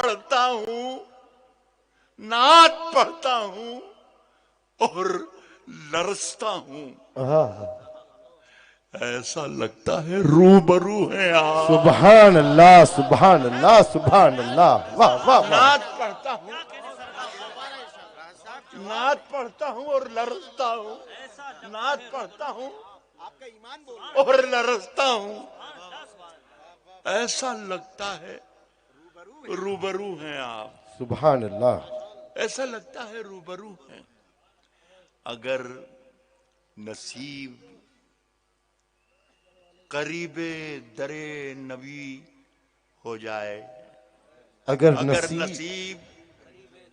पढ़ता हूं, नात पढ़ता हूं और लरसता हूं, ऐसा लगता है रूबरू है आप। सुभान अल्लाह, सुभान अल्लाह, सुभान अल्लाह, वाह वाह वाह। नात पढ़ता हूं, नात पढ़ता हूं और लरसता हूं, नात पढ़ता हूं और लरसता हूं, ऐसा लगता है रूबरू हैं आप। सुभान अल्लाह। ऐसा लगता है रूबरू हैं। अगर नसीब करीबे दरे नबी हो जाए, अगर अगर नसीब नसीब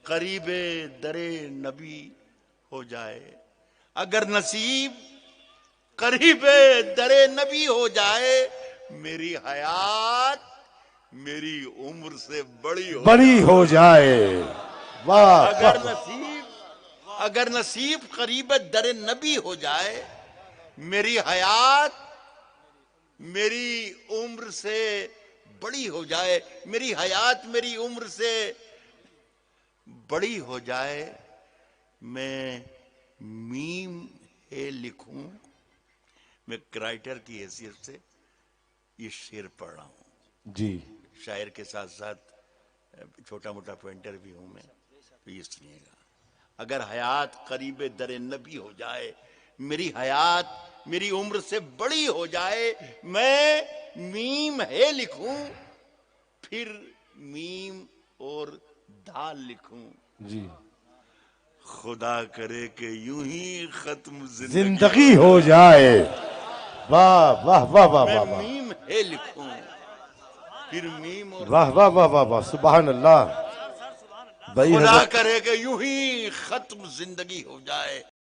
करीबे दरे नबी हो जाए, अगर नसीब करीबे दरे नबी हो जाए, मेरी हयात मेरी उम्र से बड़ी हो जाए, वाह। अगर नसीब करीब दरे नबी हो जाए, मेरी हयात मेरी उम्र से बड़ी हो जाए, मेरी हयात मेरी उम्र से बड़ी हो जाए, मैं मीम है लिखूं। मैं राइटर की हैसियत से ये शेर पढ़ रहा हूं जी। शायर के साथ साथ छोटा मोटा पेंटर भी हूं मैं, तो ये सुनिएगा। अगर हयात करीब दरे नबी हो जाए, मेरी हयात मेरी उम्र से बड़ी हो जाए, मैं मीम है लिखूं, फिर मीम और दाल लिखूं। जी। खुदा करे कि यूं ही खत्म जिंदगी हो जाए, वाह वाह वाह वाह मैं वाह वाह, मीम है लिखूं, फिर मीम और वाह वाह वाह वाह वाह, सुभान अल्लाह। भाई खुदा हजरत करे कि यूं ही खत्म जिंदगी हो जाए,